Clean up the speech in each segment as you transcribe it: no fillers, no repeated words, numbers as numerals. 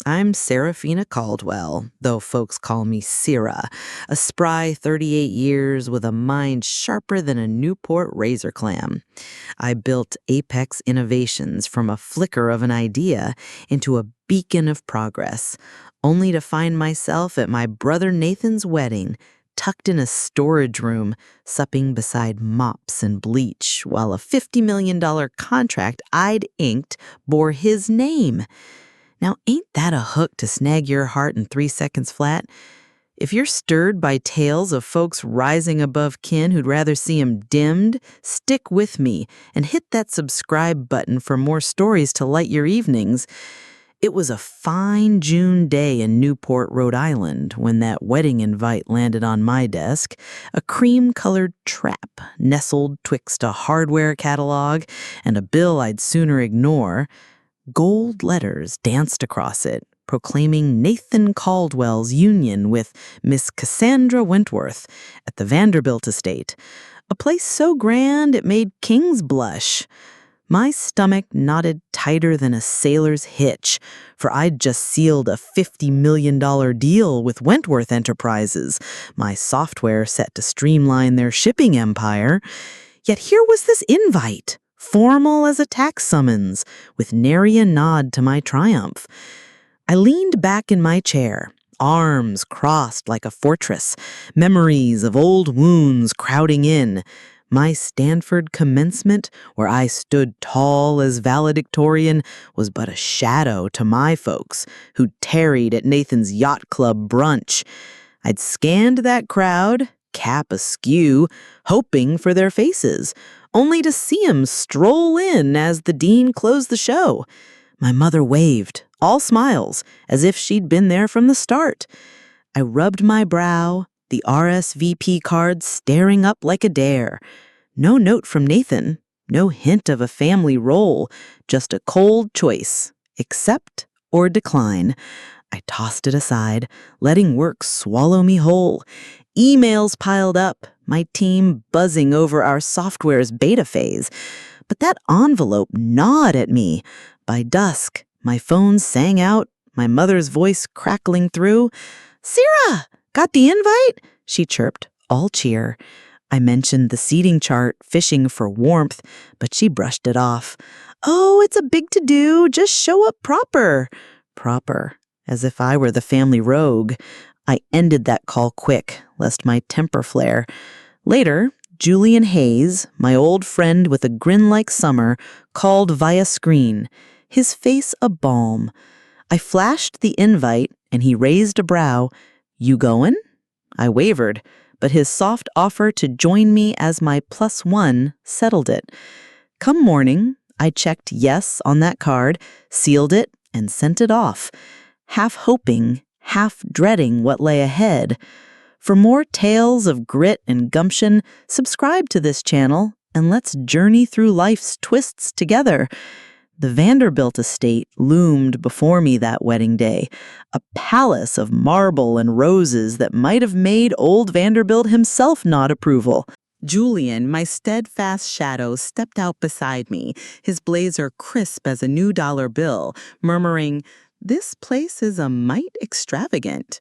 I'm Serafina Caldwell, though folks call me Sera, a spry 38 years with a mind sharper than a Newport razor clam. I built Apex Innovations from a flicker of an idea into a beacon of progress, only to find myself at my brother Nathan's wedding, tucked in a storage room, supping beside mops and bleach, while a $50 million contract I'd inked bore his name. Now, ain't that a hook to snag your heart in 3 seconds flat? If you're stirred by tales of folks rising above kin who'd rather see 'em dimmed, stick with me and hit that subscribe button for more stories to light your evenings. It was a fine June day in Newport, Rhode Island, when that wedding invite landed on my desk, a cream-colored trap nestled twixt a hardware catalog and a bill I'd sooner ignore. Gold letters danced across it, proclaiming Nathan Caldwell's union with Miss Cassandra Wentworth at the Vanderbilt estate, a place so grand it made kings blush. My stomach knotted tighter than a sailor's hitch, for I'd just sealed a $50 million deal with Wentworth Enterprises, my software set to streamline their shipping empire. Yet here was this invite, formal as a tax summons, with nary a nod to my triumph. I leaned back in my chair, arms crossed like a fortress, memories of old wounds crowding in. My Stanford commencement, where I stood tall as valedictorian, was but a shadow to my folks, who tarried at Nathan's yacht club brunch. I'd scanned that crowd, cap askew, hoping for their faces, only to see 'em stroll in as the dean closed the show. My mother waved, all smiles, as if she'd been there from the start. I rubbed my brow, the RSVP card staring up like a dare. No note from Nathan, no hint of a family role, just a cold choice, accept or decline. I tossed it aside, letting work swallow me whole. Emails piled up, my team buzzing over our software's beta phase. But that envelope gnawed at me. By dusk, my phone sang out, my mother's voice crackling through. "Sera, got the invite?" she chirped, all cheer. I mentioned the seating chart, fishing for warmth, but she brushed it off. "Oh, it's a big to-do, just show up proper." Proper, as if I were the family rogue. I ended that call quick, lest my temper flare. Later, Julian Hayes, my old friend with a grin like summer, called via screen, his face a balm. I flashed the invite, and he raised a brow. "You goin'?" I wavered, but his soft offer to join me as my +1 settled it. Come morning, I checked yes on that card, sealed it, and sent it off, half hoping, half dreading what lay ahead. For more tales of grit and gumption, subscribe to this channel, and let's journey through life's twists together. The Vanderbilt estate loomed before me that wedding day, a palace of marble and roses that might have made old Vanderbilt himself nod approval. Julian, my steadfast shadow, stepped out beside me, his blazer crisp as a new dollar bill, murmuring, "This place is a mite extravagant."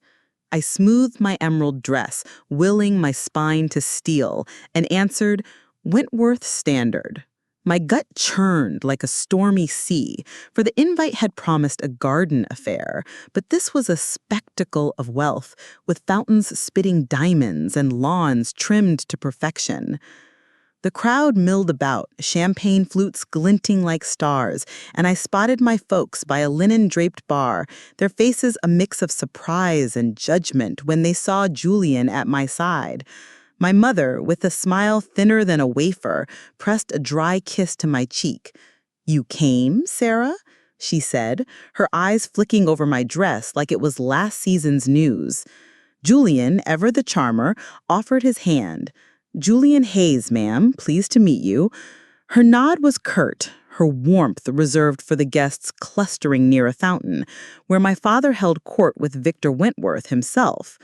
I smoothed my emerald dress, willing my spine to steel, and answered, "Wentworth Standard." My gut churned like a stormy sea, for the invite had promised a garden affair, but this was a spectacle of wealth, with fountains spitting diamonds and lawns trimmed to perfection. The crowd milled about, champagne flutes glinting like stars, and I spotted my folks by a linen-draped bar, their faces a mix of surprise and judgment when they saw Julian at my side. My mother, with a smile thinner than a wafer, pressed a dry kiss to my cheek. "You came, Sera?" she said, her eyes flicking over my dress like it was last season's news. Julian, ever the charmer, offered his hand. "Julian Hayes, ma'am, pleased to meet you." Her nod was curt, her warmth reserved for the guests clustering near a fountain, where my father held court with Victor Wentworth himself.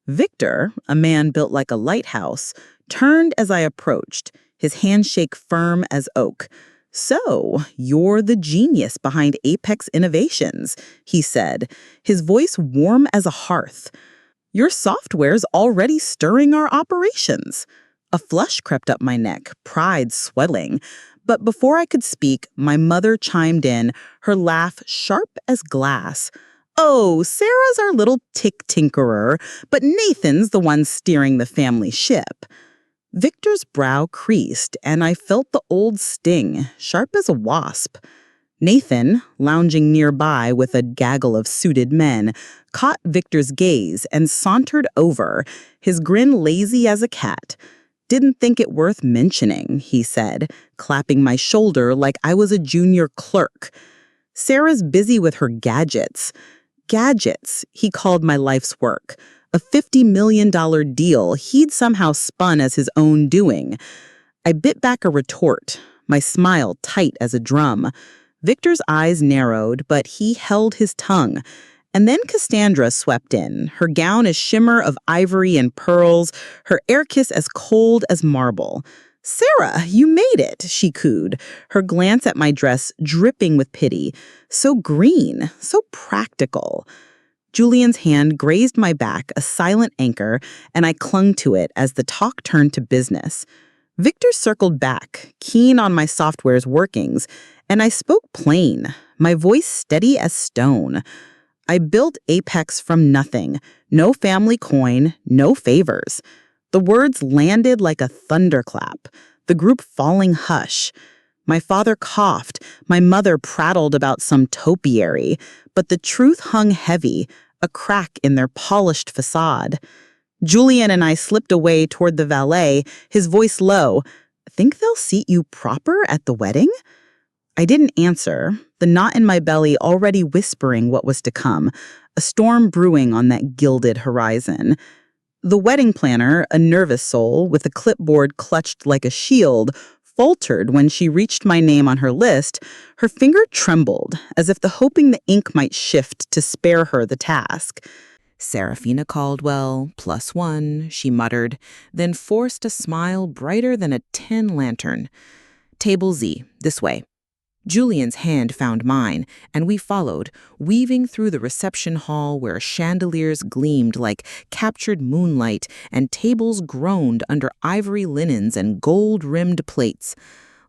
Victor, a man built like a lighthouse, turned as I approached, his handshake firm as oak. "So, you're the genius behind Apex Innovations," he said, his voice warm as a hearth. "Your software's already stirring our operations." A flush crept up my neck, pride swelling. But before I could speak, my mother chimed in, her laugh sharp as glass. "Oh, Sarah's our little tick tinkerer, but Nathan's the one steering the family ship." Victor's brow creased, and I felt the old sting, sharp as a wasp. Nathan, lounging nearby with a gaggle of suited men, caught Victor's gaze and sauntered over, his grin lazy as a cat. "Didn't think it worth mentioning," he said, clapping my shoulder like I was a junior clerk. "Sarah's busy with her gadgets." Gadgets, he called my life's work. A $50 million deal he'd somehow spun as his own doing. I bit back a retort, my smile tight as a drum. Victor's eyes narrowed, but he held his tongue. And then Cassandra swept in, her gown a shimmer of ivory and pearls, her air kiss as cold as marble. "Sera, you made it," she cooed, her glance at my dress dripping with pity. "So green, so practical." Julian's hand grazed my back, a silent anchor, and I clung to it as the talk turned to business. Victor circled back, keen on my software's workings, and I spoke plain, my voice steady as stone. "I built Apex from nothing. No family coin, no favors." The words landed like a thunderclap, the group falling hush. My father coughed, my mother prattled about some topiary, but the truth hung heavy, a crack in their polished facade. Julian and I slipped away toward the valet, his voice low. "Think they'll seat you proper at the wedding?" I didn't answer, the knot in my belly already whispering what was to come, a storm brewing on that gilded horizon. The wedding planner, a nervous soul with a clipboard clutched like a shield, faltered when she reached my name on her list. Her finger trembled, as if hoping the ink might shift to spare her the task. "Serafina Caldwell, +1, she muttered, then forced a smile brighter than a tin lantern. "Table Z, this way." Julian's hand found mine, and we followed, weaving through the reception hall where chandeliers gleamed like captured moonlight and tables groaned under ivory linens and gold-rimmed plates.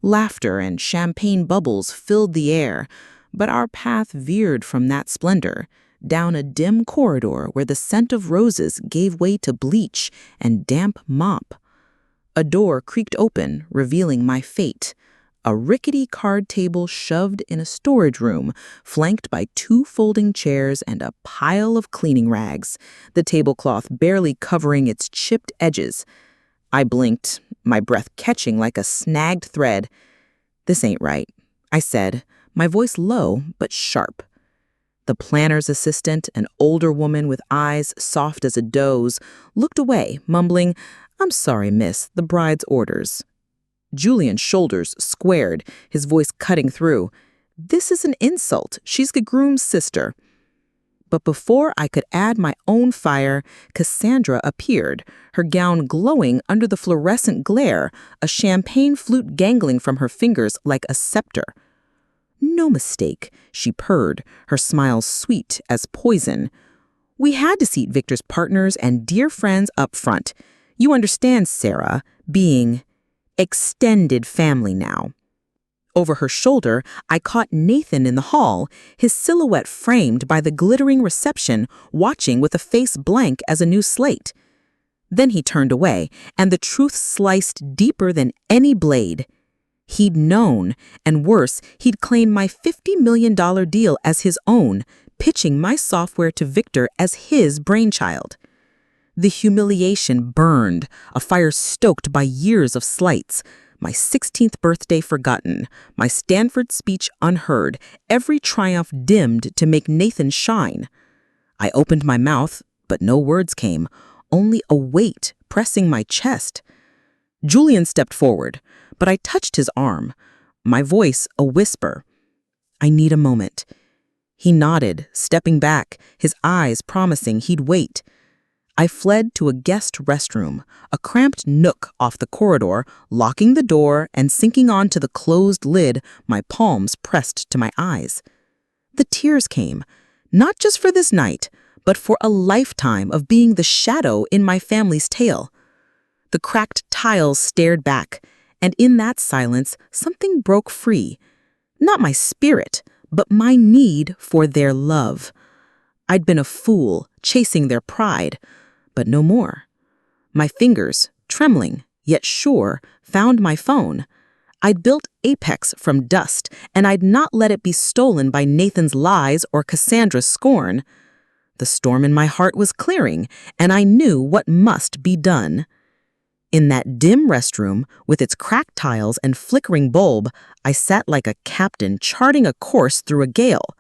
Laughter and champagne bubbles filled the air, but our path veered from that splendor, down a dim corridor where the scent of roses gave way to bleach and damp mop. A door creaked open, revealing my fate. A rickety card table shoved in a storage room, flanked by 2 folding chairs and a pile of cleaning rags, the tablecloth barely covering its chipped edges. I blinked, my breath catching like a snagged thread. "This ain't right," I said, my voice low but sharp. The planner's assistant, an older woman with eyes soft as a doe's, looked away, mumbling, "I'm sorry, miss, the bride's orders." Julian's shoulders squared, his voice cutting through. "This is an insult. She's the groom's sister." But before I could add my own fire, Cassandra appeared, her gown glowing under the fluorescent glare, a champagne flute dangling from her fingers like a scepter. "No mistake," she purred, her smile sweet as poison. "We had to seat Victor's partners and dear friends up front. You understand, Sera, being extended family now." Over her shoulder, I caught Nathan in the hall, his silhouette framed by the glittering reception, watching with a face blank as a new slate. Then he turned away, and the truth sliced deeper than any blade. He'd known, and worse, he'd claimed my $50 million deal as his own, pitching my software to Victor as his brainchild. The humiliation burned, a fire stoked by years of slights. My 16th birthday forgotten, my Stanford speech unheard, every triumph dimmed to make Nathan shine. I opened my mouth, but no words came, only a weight pressing my chest. Julian stepped forward, but I touched his arm, my voice a whisper. "I need a moment." He nodded, stepping back, his eyes promising he'd wait. I fled to a guest restroom, a cramped nook off the corridor, locking the door and sinking onto the closed lid, my palms pressed to my eyes. The tears came, not just for this night, but for a lifetime of being the shadow in my family's tale. The cracked tiles stared back, and in that silence, something broke free. Not my spirit, but my need for their love. I'd been a fool, chasing their pride, but no more. My fingers, trembling, yet sure, found my phone. I'd built Apex from dust, and I'd not let it be stolen by Nathan's lies or Cassandra's scorn. The storm in my heart was clearing, and I knew what must be done. In that dim restroom, with its cracked tiles and flickering bulb, I sat like a captain charting a course through a gale.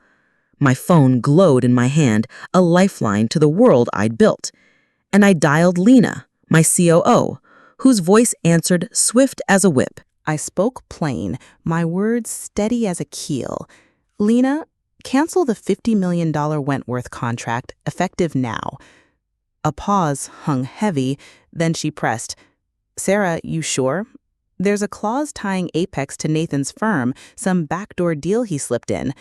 My phone glowed in my hand, a lifeline to the world I'd built. And I dialed Lena, my COO, whose voice answered swift as a whip. I spoke plain, my words steady as a keel. Lena, cancel the $50 million Wentworth contract, effective now. A pause hung heavy, then she pressed, Sera, you sure? There's a clause tying Apex to Nathan's firm, some backdoor deal he slipped in.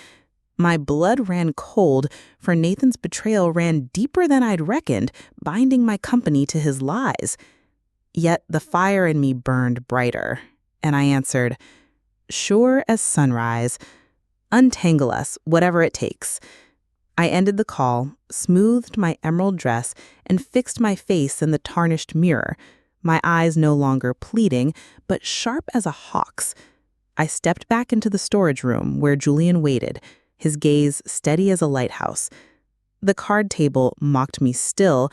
My blood ran cold, for Nathan's betrayal ran deeper than I'd reckoned, binding my company to his lies. Yet the fire in me burned brighter, and I answered, sure as sunrise. Untangle us, whatever it takes. I ended the call, smoothed my emerald dress, and fixed my face in the tarnished mirror, my eyes no longer pleading, but sharp as a hawk's. I stepped back into the storage room where Julian waited, his gaze steady as a lighthouse. The card table mocked me still,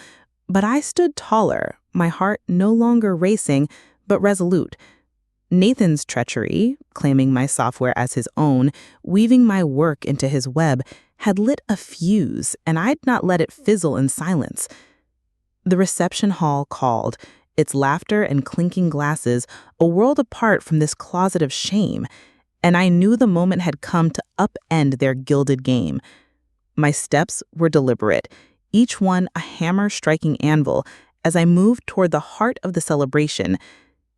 but I stood taller, my heart no longer racing, but resolute. Nathan's treachery, claiming my software as his own, weaving my work into his web, had lit a fuse, and I'd not let it fizzle in silence. The reception hall called, its laughter and clinking glasses a world apart from this closet of shame, and I knew the moment had come to upend their gilded game. My steps were deliberate, each one a hammer-striking anvil, as I moved toward the heart of the celebration.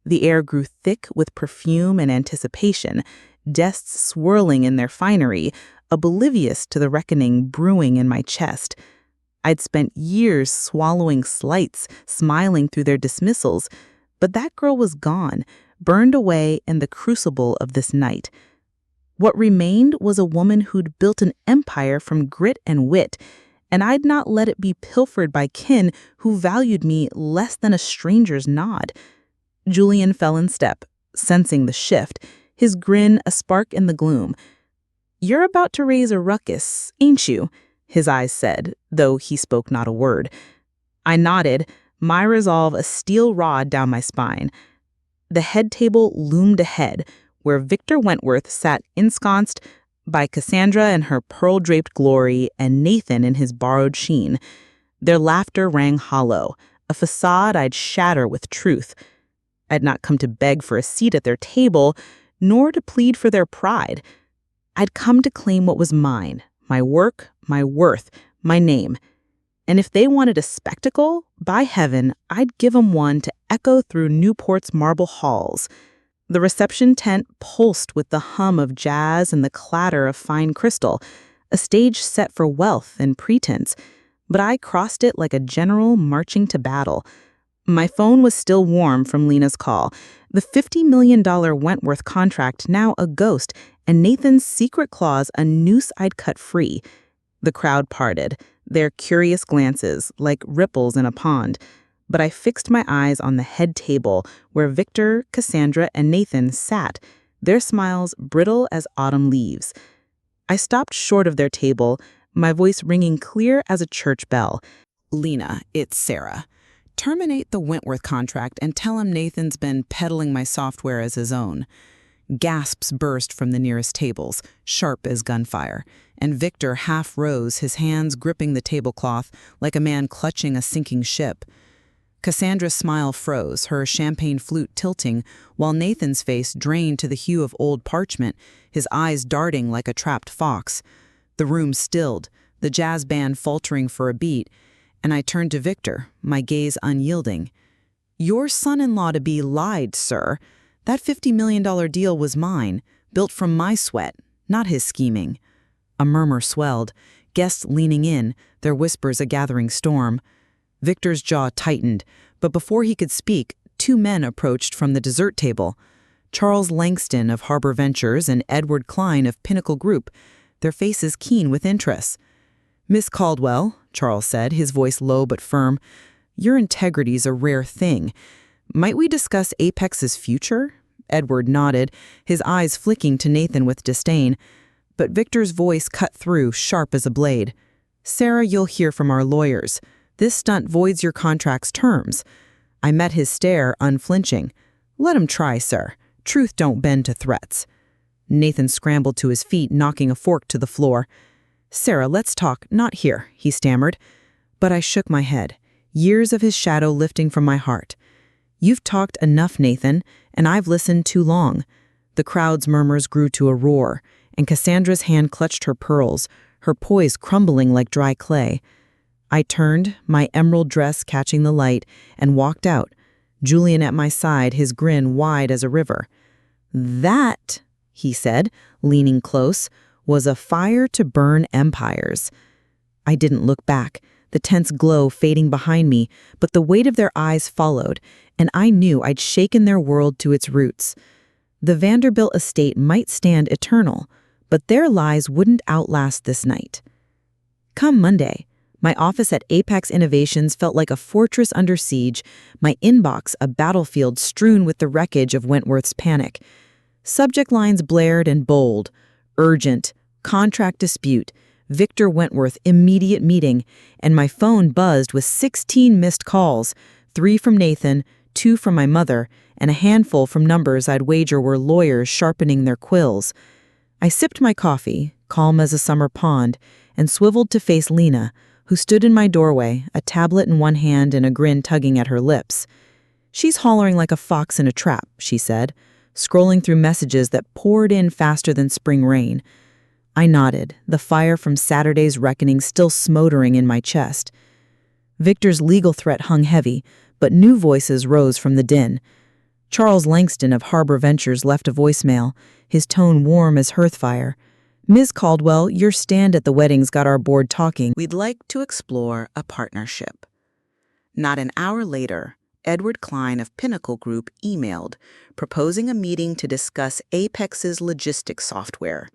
The air grew thick with perfume and anticipation, guests swirling in their finery, oblivious to the reckoning brewing in my chest. I'd spent years swallowing slights, smiling through their dismissals, but that girl was gone, burned away in the crucible of this night. What remained was a woman who'd built an empire from grit and wit, and I'd not let it be pilfered by kin who valued me less than a stranger's nod. Julian fell in step, sensing the shift, his grin a spark in the gloom. "You're about to raise a ruckus, ain't you?" his eyes said, though he spoke not a word. I nodded, my resolve a steel rod down my spine. The head table loomed ahead, where Victor Wentworth sat ensconced by Cassandra in her pearl-draped glory and Nathan in his borrowed sheen. Their laughter rang hollow, a facade I'd shatter with truth. I'd not come to beg for a seat at their table, nor to plead for their pride. I'd come to claim what was mine, my work, my worth, my name. And if they wanted a spectacle, by heaven, I'd give 'em one to echo through Newport's marble halls. The reception tent pulsed with the hum of jazz and the clatter of fine crystal, a stage set for wealth and pretense, but I crossed it like a general marching to battle. My phone was still warm from Lena's call, the $50 million Wentworth contract now a ghost, and Nathan's secret clause a noose I'd cut free. The crowd parted, their curious glances like ripples in a pond, but I fixed my eyes on the head table where Victor, Cassandra, and Nathan sat, their smiles brittle as autumn leaves. I stopped short of their table, my voice ringing clear as a church bell. "Lena, it's Sera. Terminate the Wentworth contract and tell him Nathan's been peddling my software as his own." Gasps burst from the nearest tables, sharp as gunfire, and Victor half rose, his hands gripping the tablecloth like a man clutching a sinking ship. Cassandra's smile froze, her champagne flute tilting, while Nathan's face drained to the hue of old parchment, his eyes darting like a trapped fox. The room stilled, the jazz band faltering for a beat, And I turned to Victor, my gaze unyielding. Your son-in-law-to-be lied, sir. That $50 million deal was mine, built from my sweat, not his scheming. A murmur swelled, guests leaning in, their whispers a gathering storm. Victor's jaw tightened, but before he could speak, two men approached from the dessert table. Charles Langston of Harbor Ventures and Edward Klein of Pinnacle Group, their faces keen with interest. "Miss Caldwell," Charles said, his voice low but firm, "your integrity's a rare thing. Might we discuss Apex's future?" Edward nodded, his eyes flicking to Nathan with disdain. But Victor's voice cut through, sharp as a blade. "Sera, you'll hear from our lawyers. This stunt voids your contract's terms." I met his stare, unflinching. "Let him try, sir. Truth don't bend to threats." Nathan scrambled to his feet, knocking a fork to the floor. "Sera, let's talk, not here," he stammered. But I shook my head, years of his shadow lifting from my heart. "You've talked enough, Nathan, and I've listened too long." The crowd's murmurs grew to a roar, and Cassandra's hand clutched her pearls, her poise crumbling like dry clay. I turned, my emerald dress catching the light, and walked out, Julian at my side, his grin wide as a river. "That," he said, leaning close, "was a fire to burn empires." I didn't look back, the tense glow fading behind me, but the weight of their eyes followed, and I knew I'd shaken their world to its roots. The Vanderbilt estate might stand eternal, but their lies wouldn't outlast this night. Come Monday, my office at Apex Innovations felt like a fortress under siege, my inbox a battlefield strewn with the wreckage of Wentworth's panic. Subject lines blared in bold: urgent, contract dispute, Victor Wentworth immediate meeting, and my phone buzzed with 16 missed calls, 3 from Nathan, 2 from my mother, and a handful from numbers I'd wager were lawyers sharpening their quills. I sipped my coffee, calm as a summer pond, and swiveled to face Lena, who stood in my doorway, a tablet in one hand and a grin tugging at her lips. "She's hollering like a fox in a trap," she said, scrolling through messages that poured in faster than spring rain. I nodded, the fire from Saturday's reckoning still smoldering in my chest. Victor's legal threat hung heavy, but new voices rose from the din. Charles Langston of Harbor Ventures left a voicemail, his tone warm as hearthfire. "Ms. Caldwell, your stand at the wedding's got our board talking. We'd like to explore a partnership." Not an hour later, Edward Klein of Pinnacle Group emailed, proposing a meeting to discuss Apex's logistics software,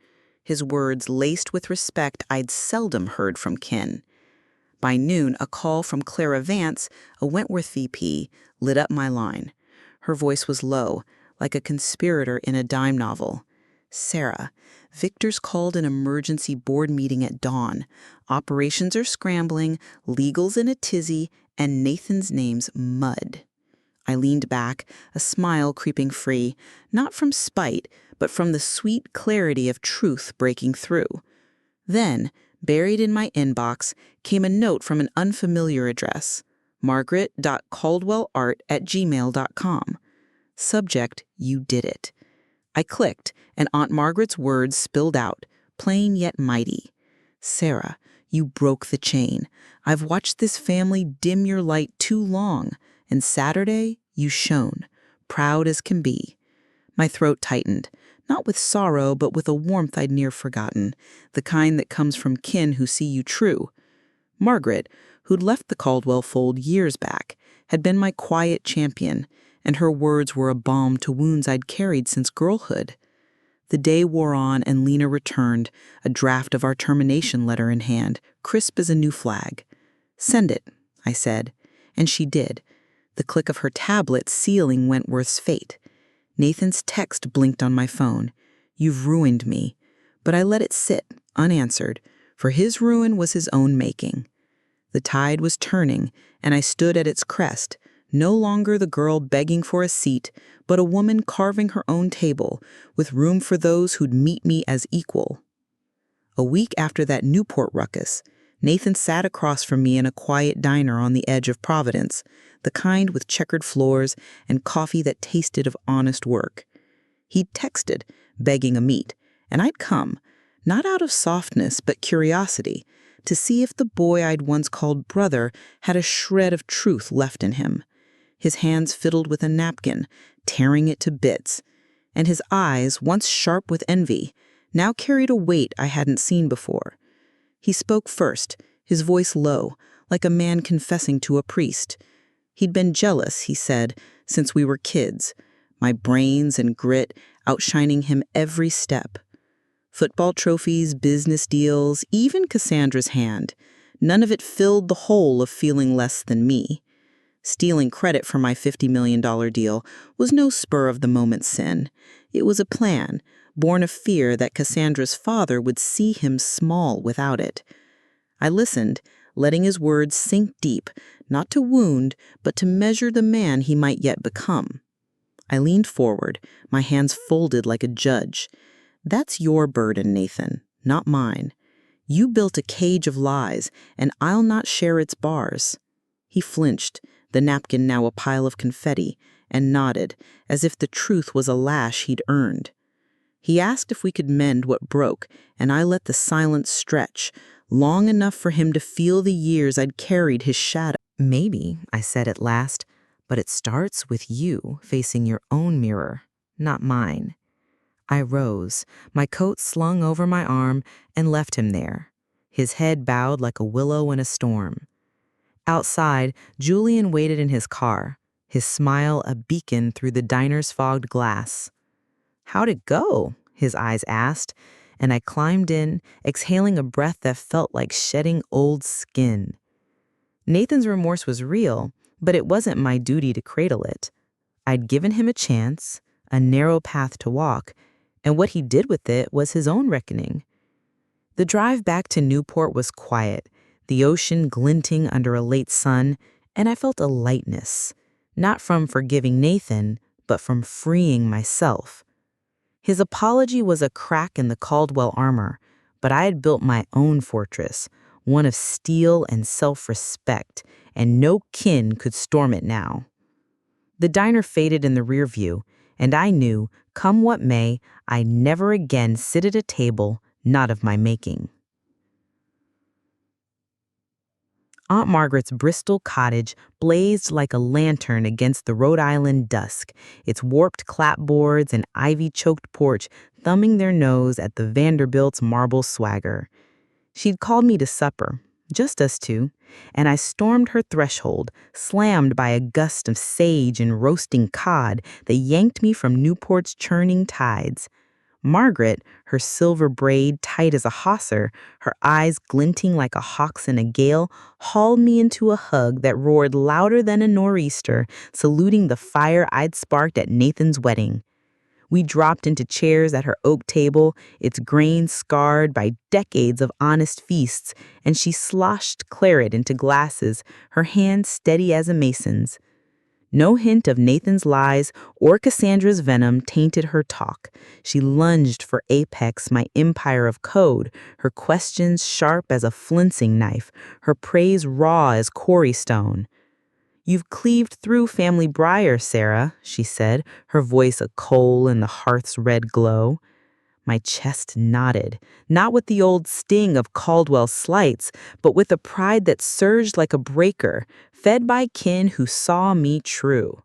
his words laced with respect I'd seldom heard from kin. By noon, a call from Clara Vance, a Wentworth VP, lit up my line. Her voice was low, like a conspirator in a dime novel. "Sera, Victor's called an emergency board meeting at dawn. Operations are scrambling, legal's in a tizzy, and Nathan's name's mud." I leaned back, a smile creeping free, not from spite, but from the sweet clarity of truth breaking through. Then, buried in my inbox, came a note from an unfamiliar address, margaret.caldwellart@gmail.com. Subject, "You did it." I clicked, and Aunt Margaret's words spilled out, plain yet mighty. "Sera, you broke the chain. I've watched this family dim your light too long, and Saturday, you shone, proud as can be." My throat tightened, not with sorrow, but with a warmth I'd near forgotten, the kind that comes from kin who see you true. Margaret, who'd left the Caldwell fold years back, had been my quiet champion, and her words were a balm to wounds I'd carried since girlhood. The day wore on and Lena returned, a draft of our termination letter in hand, crisp as a new flag. "Send it," I said, and she did, the click of her tablet sealing Wentworth's fate. Nathan's text blinked on my phone. "You've ruined me," but I let it sit, unanswered, for his ruin was his own making. The tide was turning, and I stood at its crest, no longer the girl begging for a seat, but a woman carving her own table, with room for those who'd meet me as equal. A week after that Newport ruckus, Nathan sat across from me in a quiet diner on the edge of Providence, the kind with checkered floors and coffee that tasted of honest work. He'd texted, begging a meet, and I'd come, not out of softness but curiosity, to see if the boy I'd once called brother had a shred of truth left in him. His hands fiddled with a napkin, tearing it to bits, and his eyes, once sharp with envy, now carried a weight I hadn't seen before. He spoke first, his voice low, like a man confessing to a priest. He'd been jealous, he said, since we were kids, my brains and grit outshining him every step. Football trophies, business deals, even Cassandra's hand, none of it filled the hole of feeling less than me. Stealing credit for my $50 million deal was no spur-of-the-moment sin. It was a plan, born of fear that Cassandra's father would see him small without it. I listened, letting his words sink deep, not to wound, but to measure the man he might yet become. I leaned forward, my hands folded like a judge. That's your burden, Nathan, not mine. You built a cage of lies, and I'll not share its bars. He flinched, the napkin now a pile of confetti, and nodded, as if the truth was a lash he'd earned. He asked if we could mend what broke, and I let the silence stretch, long enough for him to feel the years I'd carried his shadow. Maybe, I said at last, but it starts with you facing your own mirror, not mine. I rose, my coat slung over my arm, and left him there, his head bowed like a willow in a storm. Outside, Julian waited in his car, his smile a beacon through the diner's fogged glass. "How'd it go?" his eyes asked, and I climbed in, exhaling a breath that felt like shedding old skin. Nathan's remorse was real, but it wasn't my duty to cradle it. I'd given him a chance, a narrow path to walk, and what he did with it was his own reckoning. The drive back to Newport was quiet, the ocean glinting under a late sun, and I felt a lightness, not from forgiving Nathan, but from freeing myself. His apology was a crack in the Caldwell armor, but I had built my own fortress, one of steel and self-respect, and no kin could storm it now. The diner faded in the rear view, and I knew, come what may, I'd never again sit at a table not of my making. Aunt Margaret's Bristol cottage blazed like a lantern against the Rhode Island dusk, its warped clapboards and ivy-choked porch thumbing their nose at the Vanderbilt's marble swagger. She'd called me to supper, just us two, and I stormed her threshold, slammed by a gust of sage and roasting cod that yanked me from Newport's churning tides. Margaret, her silver braid tight as a hawser, her eyes glinting like a hawk's in a gale, hauled me into a hug that roared louder than a nor'easter, saluting the fire I'd sparked at Nathan's wedding. We dropped into chairs at her oak table, its grain scarred by decades of honest feasts, and she sloshed claret into glasses, her hand steady as a mason's. No hint of Nathan's lies or Cassandra's venom tainted her talk. She lunged for apex, my empire of code, her questions sharp as a flincing knife, her praise raw as quarry stone. "You've cleaved through family briar, Sera," she said, her voice a coal in the hearth's red glow. My chest nodded, not with the old sting of Caldwell's slights, but with a pride that surged like a breaker, fed by kin who saw me true.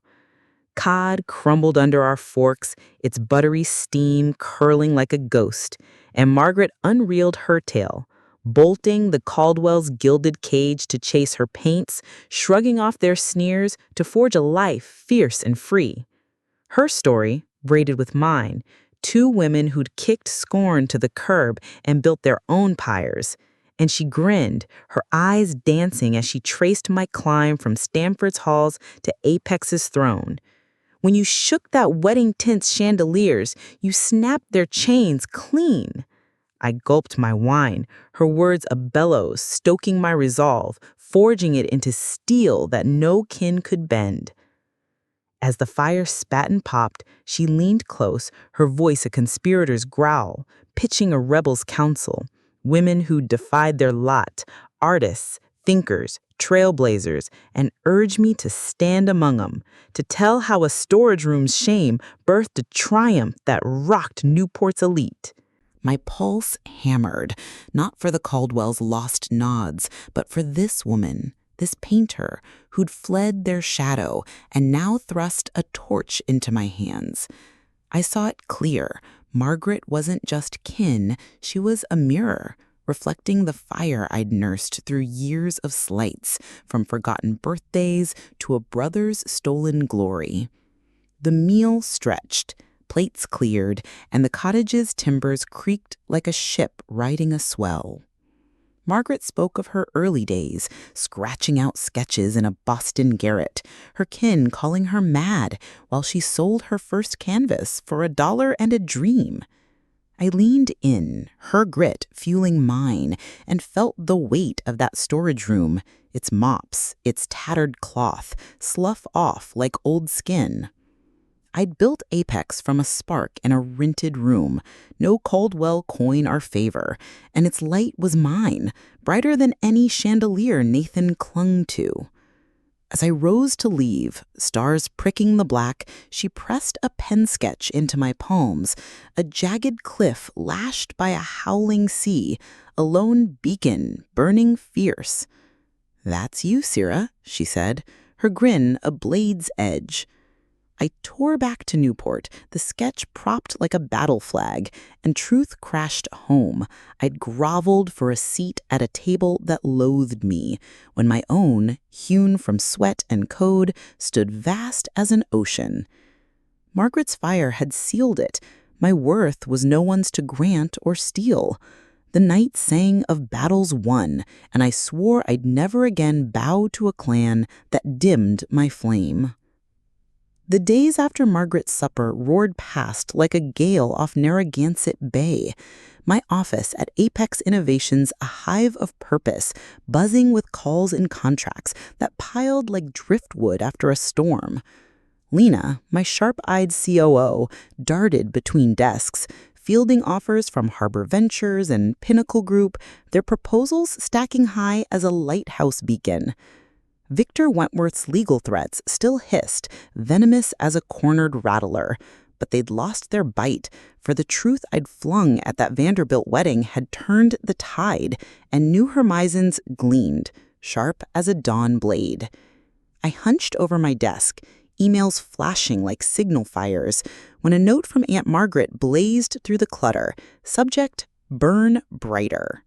Cod crumbled under our forks, its buttery steam curling like a ghost, and Margaret unreeled her tale, bolting the Caldwell's gilded cage to chase her paints, shrugging off their sneers to forge a life fierce and free. Her story, braided with mine, two women who'd kicked scorn to the curb and built their own pyres. And she grinned, her eyes dancing as she traced my climb from Stamford's halls to Apex's throne. When you shook that wedding tent's chandeliers, you snapped their chains clean. I gulped my wine, her words a bellows, stoking my resolve, forging it into steel that no kin could bend. As the fire spat and popped, she leaned close, her voice a conspirator's growl, pitching a rebel's counsel. Women who defied their lot, artists, thinkers, trailblazers, and urged me to stand among them, to tell how a storage room's shame birthed a triumph that rocked Newport's elite. My pulse hammered, not for the Caldwells' lost nods, but for this woman, this painter, who'd fled their shadow and now thrust a torch into my hands. I saw it clear. Margaret wasn't just kin, she was a mirror, reflecting the fire I'd nursed through years of slights, from forgotten birthdays to a brother's stolen glory. The meal stretched, plates cleared, and the cottage's timbers creaked like a ship riding a swell. Margaret spoke of her early days, scratching out sketches in a Boston garret, her kin calling her mad while she sold her first canvas for $1 and a dream. I leaned in, her grit fueling mine, and felt the weight of that storage room, its mops, its tattered cloth, slough off like old skin. I'd built Apex from a spark in a rented room, no Caldwell coin or favor, and its light was mine, brighter than any chandelier Nathan clung to. As I rose to leave, stars pricking the black, she pressed a pen sketch into my palms, a jagged cliff lashed by a howling sea, a lone beacon burning fierce. "That's you, Sera," she said, her grin a blade's edge. I tore back to Newport, the sketch propped like a battle flag, and truth crashed home. I'd groveled for a seat at a table that loathed me, when my own, hewn from sweat and code, stood vast as an ocean. Margaret's fire had sealed it. My worth was no one's to grant or steal. The night sang of battles won, and I swore I'd never again bow to a clan that dimmed my flame. The days after Margaret's supper roared past like a gale off Narragansett Bay. My office at Apex Innovations a hive of purpose, buzzing with calls and contracts that piled like driftwood after a storm. Lena, my sharp-eyed COO, darted between desks, fielding offers from Harbor Ventures and Pinnacle Group, their proposals stacking high as a lighthouse beacon. Victor Wentworth's legal threats still hissed, venomous as a cornered rattler, but they'd lost their bite, for the truth I'd flung at that Vanderbilt wedding had turned the tide, and New Hermison's gleamed, sharp as a dawn blade. I hunched over my desk, emails flashing like signal fires, when a note from Aunt Margaret blazed through the clutter, subject, "Burn Brighter."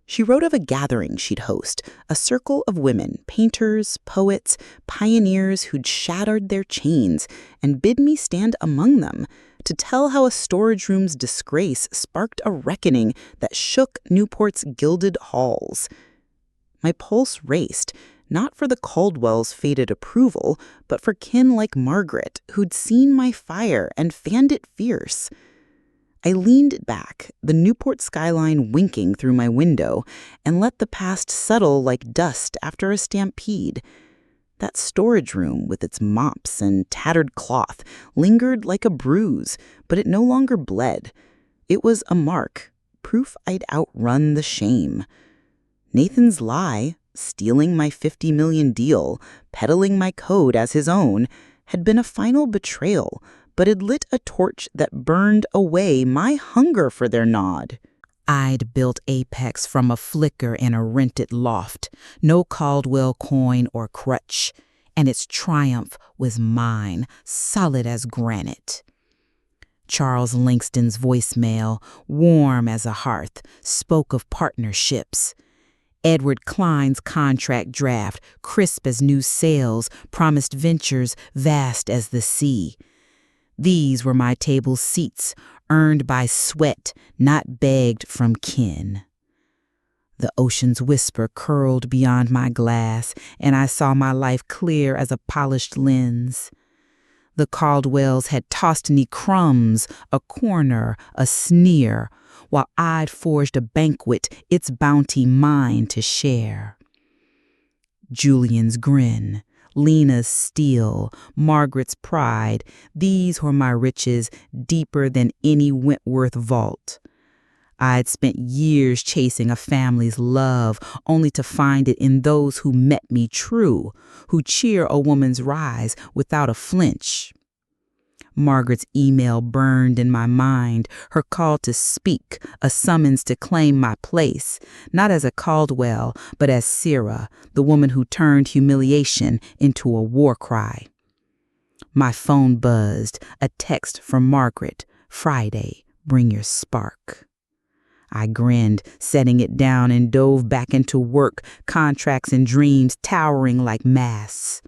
She wrote of a gathering she'd host, a circle of women, painters, poets, pioneers who'd shattered their chains, and bid me stand among them to tell how a storage room's disgrace sparked a reckoning that shook Newport's gilded halls. My pulse raced, not for the Caldwells' faded approval, but for kin like Margaret, who'd seen my fire and fanned it fierce. I leaned back, the Newport skyline winking through my window, and let the past settle like dust after a stampede. That storage room, with its mops and tattered cloth, lingered like a bruise, but it no longer bled. It was a mark, proof I'd outrun the shame. Nathan's lie, stealing my $50 million deal, peddling my code as his own, had been a final betrayal, but it lit a torch that burned away my hunger for their nod. I'd built Apex from a flicker in a rented loft, no Caldwell coin or crutch, and its triumph was mine, solid as granite. Charles Langston's voicemail, warm as a hearth, spoke of partnerships. Edward Klein's contract draft, crisp as new sails, promised ventures vast as the sea. These were my table seats, earned by sweat, not begged from kin. The ocean's whisper curled beyond my glass, and I saw my life clear as a polished lens. The Caldwells had tossed me crumbs, a corner, a sneer, while I'd forged a banquet, its bounty mine to share. Julian's grin, Lena's steel, Margaret's pride, these were my riches deeper than any Wentworth vault. I'd spent years chasing a family's love, only to find it in those who met me true, who cheer a woman's rise without a flinch. Margaret's email burned in my mind, her call to speak, a summons to claim my place, not as a Caldwell, but as Sera, the woman who turned humiliation into a war cry. My phone buzzed, a text from Margaret, Friday, bring your spark. I grinned, setting it down, and dove back into work, contracts and dreams towering like masts.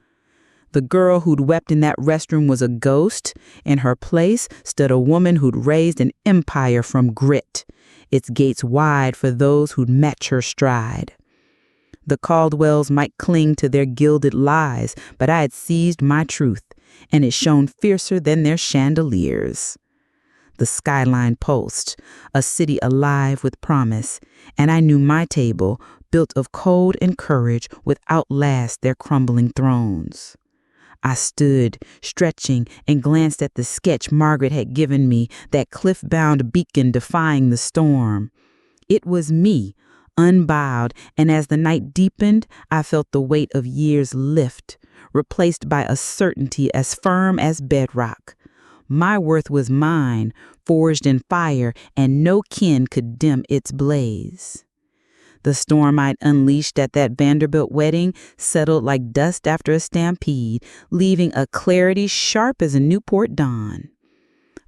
The girl who'd wept in that restroom was a ghost. In her place stood a woman who'd raised an empire from grit, its gates wide for those who'd match her stride. The Caldwells might cling to their gilded lies, but I had seized my truth, and it shone fiercer than their chandeliers. The skyline pulsed, a city alive with promise, and I knew my table, built of code and courage, would outlast their crumbling thrones. I stood, stretching, and glanced at the sketch Margaret had given me, that cliff-bound beacon defying the storm. It was me, unbowed, and as the night deepened, I felt the weight of years lift, replaced by a certainty as firm as bedrock. My worth was mine, forged in fire, and no kin could dim its blaze. The storm I'd unleashed at that Vanderbilt wedding settled like dust after a stampede, leaving a clarity sharp as a Newport dawn.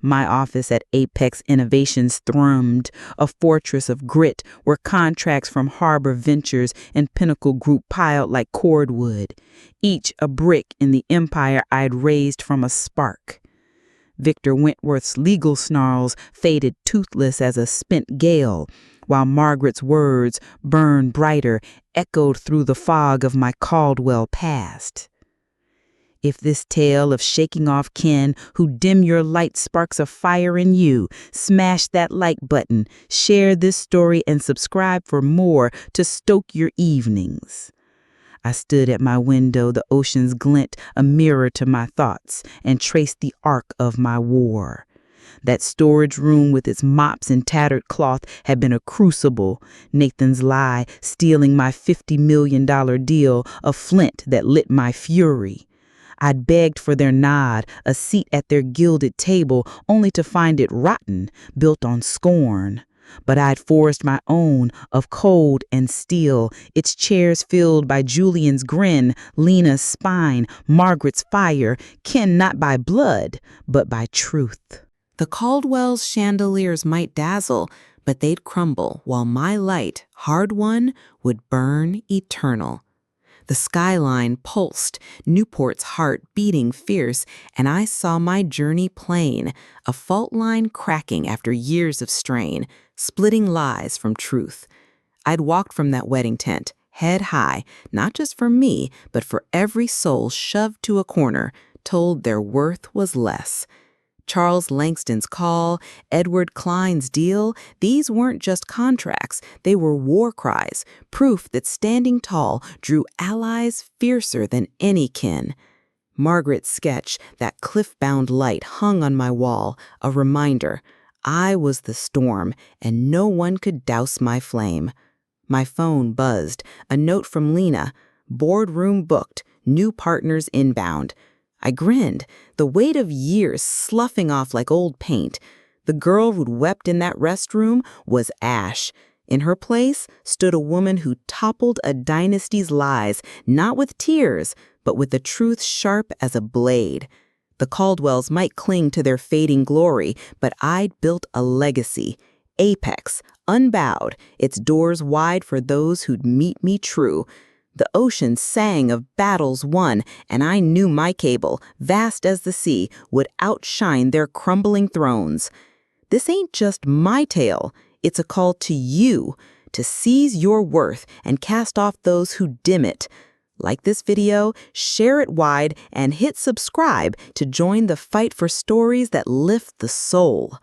My office at Apex Innovations thrummed, a fortress of grit where contracts from Harbor Ventures and Pinnacle Group piled like cordwood, each a brick in the empire I'd raised from a spark. Victor Wentworth's legal snarls faded toothless as a spent gale, while Margaret's words, burned brighter, echoed through the fog of my Caldwell past. If this tale of shaking off kin who dim your light sparks a fire in you, smash that like button, share this story, and subscribe for more to stoke your evenings. I stood at my window, the ocean's glint a mirror to my thoughts, and traced the arc of my war. That storage room with its mops and tattered cloth had been a crucible, Nathan's lie stealing my $50 million deal, a flint that lit my fury. I'd begged for their nod, a seat at their gilded table, only to find it rotten, built on scorn. But I'd forged my own, of cold and steel, its chairs filled by Julian's grin, Lena's spine, Margaret's fire, kin not by blood, but by truth. The Caldwell's chandeliers might dazzle, but they'd crumble, while my light, hard-won, would burn eternal. The skyline pulsed, Newport's heart beating fierce, and I saw my journey plain, a fault line cracking after years of strain, splitting lies from truth. I'd walked from that wedding tent, head high, not just for me, but for every soul shoved to a corner, told their worth was less. Charles Langston's call, Edward Klein's deal, these weren't just contracts, they were war cries, proof that standing tall drew allies fiercer than any kin. Margaret's sketch, that cliff-bound light hung on my wall, a reminder. I was the storm, and no one could douse my flame. My phone buzzed, a note from Lena, boardroom booked, new partners inbound. I grinned, the weight of years sloughing off like old paint. The girl who'd wept in that restroom was ash. In her place stood a woman who toppled a dynasty's lies, not with tears, but with a truth sharp as a blade. The Caldwells might cling to their fading glory, but I'd built a legacy. Apex, unbowed, its doors wide for those who'd meet me true. The ocean sang of battles won, and I knew my cable, vast as the sea, would outshine their crumbling thrones. This ain't just my tale, it's a call to you, to seize your worth and cast off those who dim it. Like this video, share it wide, and hit subscribe to join the fight for stories that lift the soul.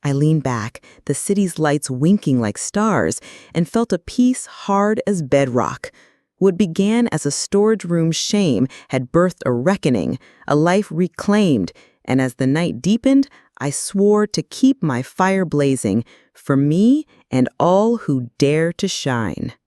I leaned back, the city's lights winking like stars, and felt a peace hard as bedrock. What began as a storage room shame had birthed a reckoning, a life reclaimed, and as the night deepened, I swore to keep my fire blazing for me and all who dare to shine.